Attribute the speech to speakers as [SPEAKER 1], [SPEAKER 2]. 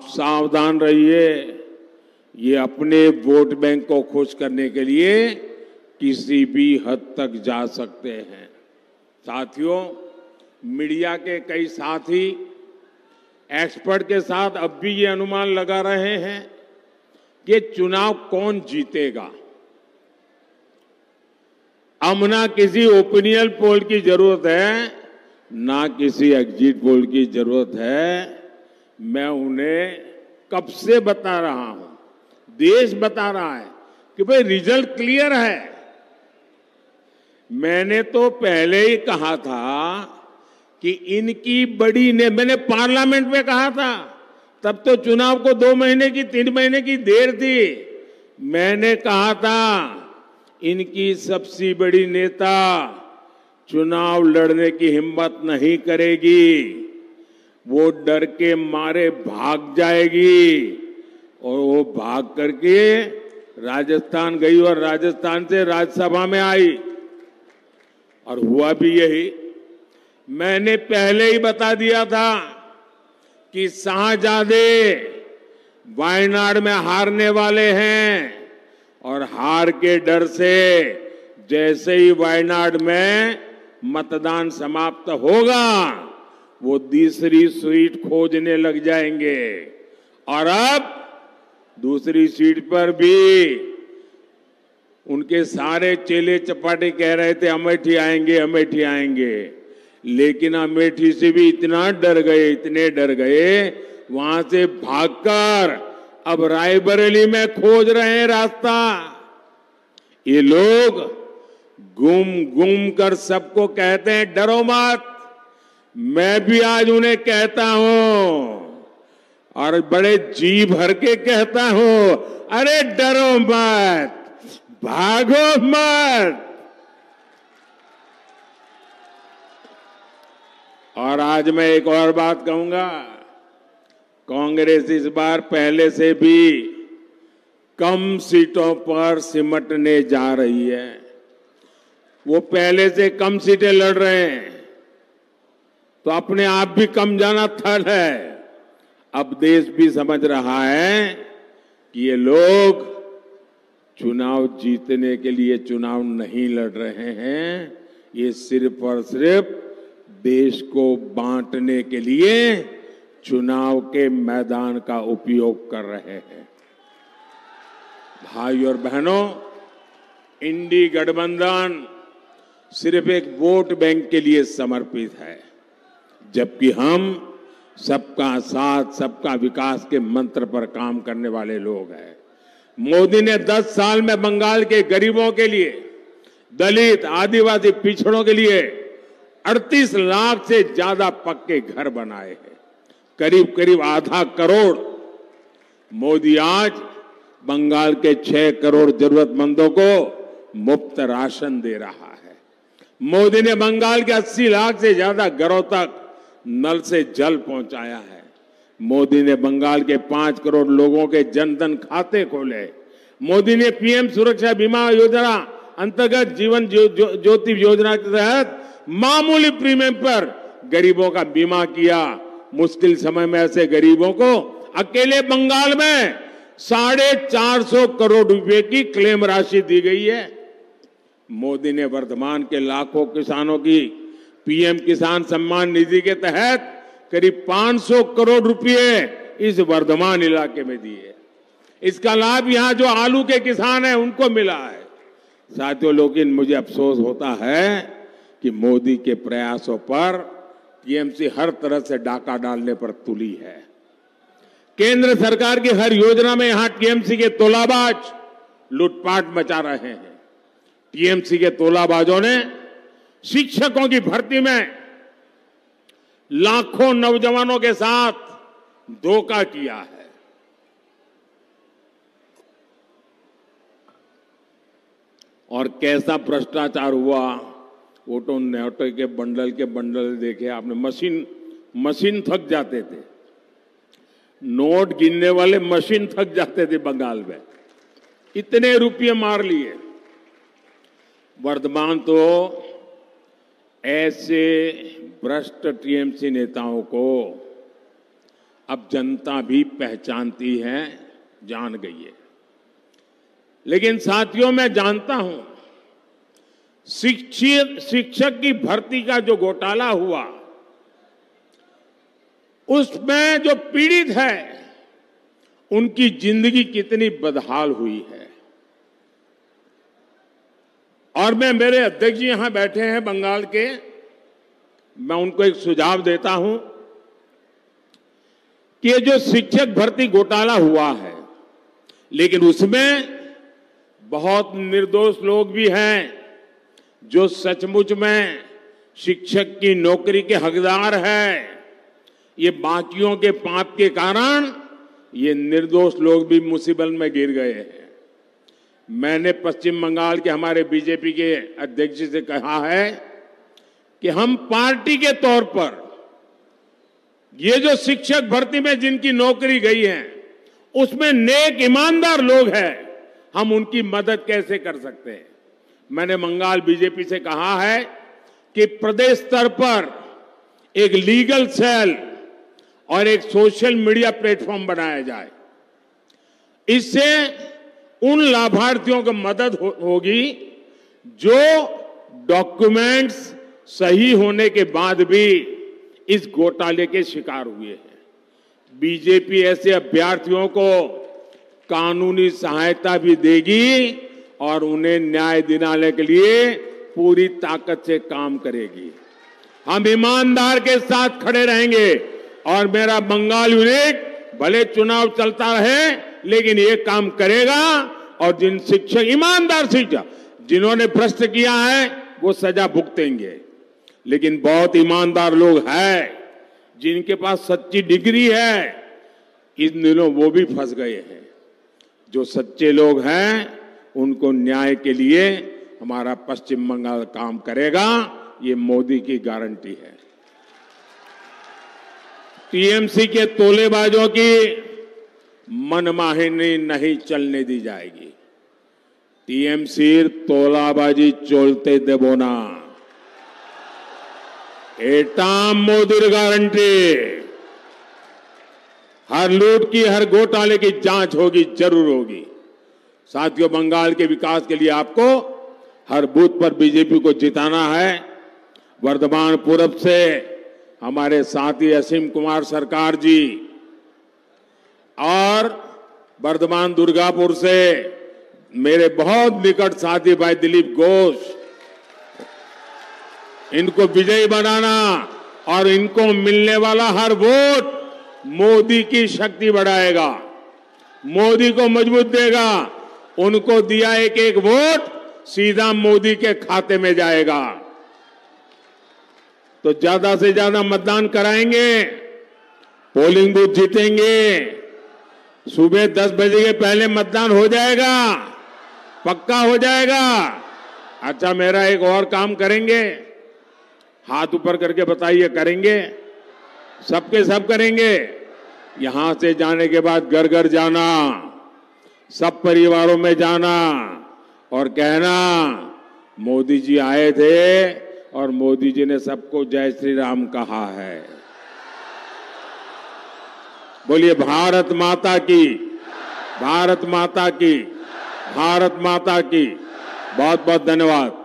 [SPEAKER 1] आप सावधान रहिए, ये अपने वोट बैंक को खुश करने के लिए किसी भी हद तक जा सकते हैं। साथियों, मीडिया के कई साथी एक्सपर्ट के साथ अब भी ये अनुमान लगा रहे हैं कि चुनाव कौन जीतेगा। अब ना किसी ओपिनियन पोल की जरूरत है, ना किसी एग्जिट पोल की जरूरत है। मैं उन्हें कब से बता रहा हूं, देश बता रहा है कि भाई रिजल्ट क्लियर है। मैंने तो पहले ही कहा था कि इनकी बड़ी ने मैंने पार्लियामेंट में कहा था, तब तो चुनाव को 2 महीने की 3 महीने की देर थी। मैंने कहा था इनकी सबसे बड़ी नेता चुनाव लड़ने की हिम्मत नहीं करेगी, वो डर के मारे भाग जाएगी। और वो भाग करके राजस्थान गई और राजस्थान से राज्यसभा में आई और हुआ भी यही। मैंने पहले ही बता दिया था कि शाहजादे वायनाड में हारने वाले हैं और हार के डर से जैसे ही वायनाड में मतदान समाप्त होगा वो दूसरी सीट खोजने लग जाएंगे। और अब दूसरी सीट पर भी उनके सारे चेले चपाटे कह रहे थे अमेठी आएंगे, अमेठी आएंगे, लेकिन अमेठी से भी इतना डर गए, इतने डर गए, वहां से भागकर अब रायबरेली में खोज रहे हैं रास्ता। ये लोग घूम घूम कर सबको कहते हैं डरो मत। मैं भी आज उन्हें कहता हूं और बड़े जी भर के कहता हूं, अरे डरो मत, भागो मत। और आज मैं एक और बात कहूंगा, कांग्रेस इस बार पहले से भी कम सीटों पर सिमटने जा रही है। वो पहले से कम सीटें लड़ रहे हैं तो अपने आप भी कम जाना थल है। अब देश भी समझ रहा है कि ये लोग चुनाव जीतने के लिए चुनाव नहीं लड़ रहे हैं, ये सिर्फ और सिर्फ देश को बांटने के लिए चुनाव के मैदान का उपयोग कर रहे हैं। भाई और बहनों, इंडी गठबंधन सिर्फ एक वोट बैंक के लिए समर्पित है, जबकि हम सबका साथ सबका विकास के मंत्र पर काम करने वाले लोग हैं। मोदी ने 10 साल में बंगाल के गरीबों के लिए, दलित आदिवासी पिछड़ों के लिए 38 लाख से ज्यादा पक्के घर बनाए हैं, करीब करीब आधा करोड़। मोदी आज बंगाल के 6 करोड़ जरूरतमंदों को मुफ्त राशन दे रहा है। मोदी ने बंगाल के 80 लाख से ज्यादा घरों तक नल से जल पहुंचाया है। मोदी ने बंगाल के 5 करोड़ लोगों के जनधन खाते खोले। मोदी ने पीएम सुरक्षा बीमा योजना अंतर्गत जीवन ज्योति योजना के तहत मामूली प्रीमियम पर गरीबों का बीमा किया। मुश्किल समय में ऐसे गरीबों को अकेले बंगाल में 450 करोड़ रुपए की क्लेम राशि दी गई है। मोदी ने वर्धमान के लाखों किसानों की पीएम किसान सम्मान निधि के तहत करीब 500 करोड़ रुपए इस वर्धमान इलाके में दिए। इसका लाभ यहां जो आलू के किसान हैं उनको मिला है। साथियों, लेकिन मुझे अफसोस होता है कि मोदी के प्रयासों पर टीएमसी हर तरह से डाका डालने पर तुली है। केंद्र सरकार की हर योजना में यहां टीएमसी के तोलाबाज लूटपाट मचा रहे हैं। टीएमसी के तोलाबाजों ने शिक्षकों की भर्ती में लाखों नौजवानों के साथ धोखा किया है। और कैसा भ्रष्टाचार हुआ, वो तो नोटों के बंडल देखे आपने। मशीन थक जाते थे, नोट गिनने वाले मशीन थक जाते थे बंगाल में, इतने रुपये मार लिए। वर्धमान तो ऐसे भ्रष्ट टीएमसी नेताओं को अब जनता भी पहचानती है, जान गई है। लेकिन साथियों, मैं जानता हूं शिक्षक की भर्ती का जो घोटाला हुआ, उसमें जो पीड़ित है उनकी जिंदगी कितनी बदहाल हुई है। और मेरे अध्यक्ष जी यहां बैठे हैं बंगाल के, मैं उनको एक सुझाव देता हूं कि ये जो शिक्षक भर्ती घोटाला हुआ है, लेकिन उसमें बहुत निर्दोष लोग भी हैं जो सचमुच में शिक्षक की नौकरी के हकदार हैं। ये बाकियों के पाप के कारण ये निर्दोष लोग भी मुसीबत में गिर गए हैं। मैंने पश्चिम बंगाल के हमारे बीजेपी के अध्यक्ष जी से कहा है कि हम पार्टी के तौर पर ये जो शिक्षक भर्ती में जिनकी नौकरी गई है, उसमें नेक ईमानदार लोग हैं, हम उनकी मदद कैसे कर सकते हैं। मैंने बंगाल बीजेपी से कहा है कि प्रदेश स्तर पर एक लीगल सेल और एक सोशल मीडिया प्लेटफॉर्म बनाया जाए। इससे उन लाभार्थियों को मदद होगी जो डॉक्यूमेंट्स सही होने के बाद भी इस घोटाले के शिकार हुए हैं। बीजेपी ऐसे अभ्यर्थियों को कानूनी सहायता भी देगी और उन्हें न्याय दिलाने के लिए पूरी ताकत से काम करेगी। हम ईमानदार के साथ खड़े रहेंगे और मेरा बंगाल यूनिट भले चुनाव चलता रहे लेकिन ये काम करेगा। और जिन शिक्षक, ईमानदार शिक्षक जिन्होंने भ्रष्ट किया है, वो सजा भुगतेंगे। लेकिन बहुत ईमानदार लोग हैं जिनके पास सच्ची डिग्री है, इन दिनों वो भी फंस गए हैं। जो सच्चे लोग हैं उनको न्याय के लिए हमारा पश्चिम बंगाल काम करेगा, ये मोदी की गारंटी है। टीएमसी के तोलेबाजों की मनमानी नहीं चलने दी जाएगी। टीएमसी तोलाबाजी चलते देबो ना, एटा मोदी गारंटी। हर लूट की, हर घोटाले की जांच होगी, जरूर होगी। साथियों, बंगाल के विकास के लिए आपको हर बूथ पर बीजेपी को जिताना है। वर्धमान पूरब से हमारे साथी असीम कुमार सरकार जी और वर्धमान दुर्गापुर से मेरे बहुत निकट साथी भाई दिलीप घोष, इनको विजयी बनाना और इनको मिलने वाला हर वोट मोदी की शक्ति बढ़ाएगा, मोदी को मजबूत देगा। उनको दिया एक एक वोट सीधा मोदी के खाते में जाएगा। तो ज्यादा से ज्यादा मतदान कराएंगे, पोलिंग बूथ जीतेंगे। सुबह 10 बजे के पहले मतदान हो जाएगा, पक्का हो जाएगा। अच्छा, मेरा एक और काम करेंगे, हाथ ऊपर करके बताइए, करेंगे? सबके सब करेंगे। यहां से जाने के बाद घर घर जाना, सब परिवारों में जाना और कहना मोदी जी आए थे और मोदी जी ने सबको जय श्री राम कहा है। बोलिए भारत माता की, भारत माता की, भारत माता की। बहुत बहुत धन्यवाद।